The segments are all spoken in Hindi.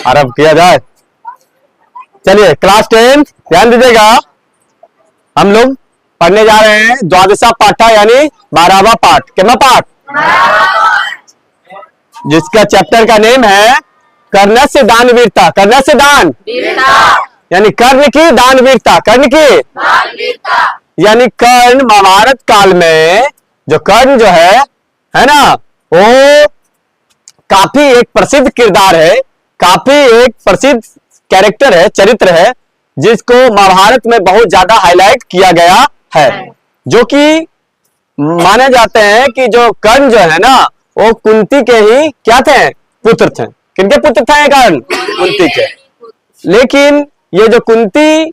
आरंभ किया जाए। चलिए क्लास 10 ध्यान दीजिएगा, हम लोग पढ़ने जा रहे हैं द्वादशा पाठा यानी 12वां पाठ। कितना पाठ? जिसका चैप्टर का नेम है कर्ण से दानवीरता। कर्ण से दान यानी कर्ण की दानवीरता। कर्ण की यानी कर्ण महाभारत काल में जो कर्ण जो है ना, वो काफी एक प्रसिद्ध किरदार है, काफी एक प्रसिद्ध कैरेक्टर है, चरित्र है, जिसको महाभारत में बहुत ज्यादा हाईलाइट किया गया है। जो कि माने जाते हैं कि जो कर्ण जो है ना, वो कुंती के ही क्या थे? पुत्र थे। किनके पुत्र थे कर्ण? कुंती के। लेकिन ये जो कुंती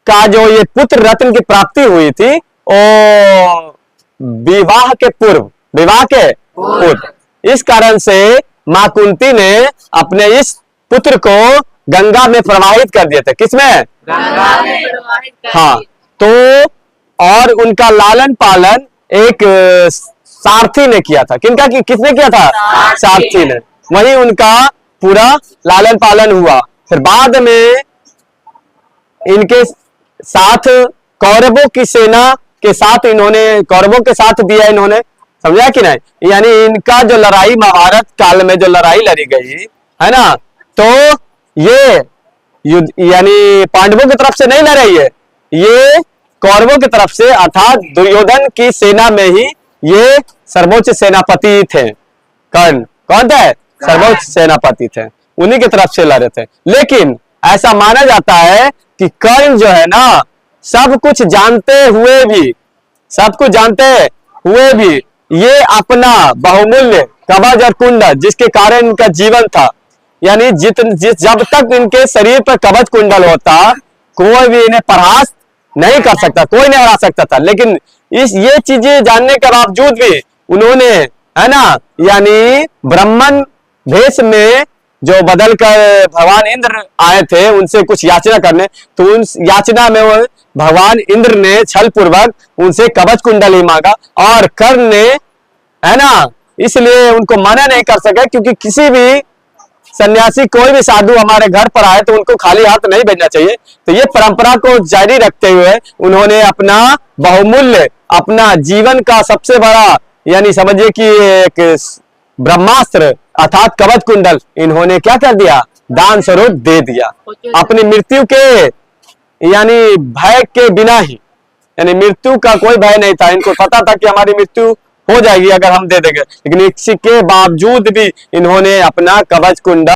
का जो ये पुत्र रत्न की प्राप्ति हुई थी, वो विवाह के पूर्व, इस कारण से मां कुंती ने अपने इस पुत्र को गंगा में प्रवाहित कर दिए थे। किसमें? गंगा में प्रवाहित कर हाँ, तो और उनका लालन पालन एक सारथी ने किया था। किसने किया था? सारथी ने। वही उनका पूरा लालन पालन हुआ। फिर बाद में इनके साथ कौरवों की सेना के साथ इन्होंने, कौरवों के साथ दिया इन्होंने, समझा कि नहीं? यानी इनका जो लड़ाई महाभारत काल में जो लड़ाई लड़ी गई है ना, तो ये यानी पांडवों की तरफ से नहीं लड़ी है, ये कौरवों की तरफ से, अर्थात दुर्योधन की सेना में ही ये सर्वोच्च सेनापति थे। कर्ण कौन थे? सर्वोच्च सेनापति थे, उन्हीं की तरफ से लड़े थे। लेकिन ऐसा माना जाता है कि कर्ण जो है ना, सब कुछ जानते हुए भी ये अपना बहुमूल्य कवच और कुंडल, जिसके कारण इनका जीवन था, यानी जब तक इनके शरीर पर कवच कुंडल होता, कोई भी इन्हें परास्त नहीं कर सकता, कोई नहीं हरा सकता था। लेकिन ये चीजें जानने के बावजूद भी उन्होंने, है ना, यानी ब्राह्मण भेष में जो बदल कर भगवान इंद्र आए थे उनसे कुछ याचना करने, तो उन याचना में वो भगवान इंद्र ने छल पूर्वक उनसे कवच कुंडल ही मांगा, और कर्ण ने, है ना, इसलिए उनको मना नहीं कर सके, क्योंकि किसी भी सन्यासी, कोई भी साधु हमारे घर पर आए तो उनको खाली हाथ नहीं भेजना चाहिए। तो ये परंपरा को जारी रखते हुए उन्होंने अपना बहुमूल्य, अपना जीवन का सबसे बड़ा, यानी समझिए कि एक ब्रह्मास्त्र अर्थात कवच कुंडल इन्होंने क्या कर दिया? दान स्वरूप दे दिया। अपनी मृत्यु के यानी भय के बिना ही, यानी मृत्यु का कोई भय नहीं था, इनको पता था कि हमारी मृत्यु हो जाएगी अगर हम दे देंगे, लेकिन इसके बावजूद भी इन्होंने अपना कवच कुंडल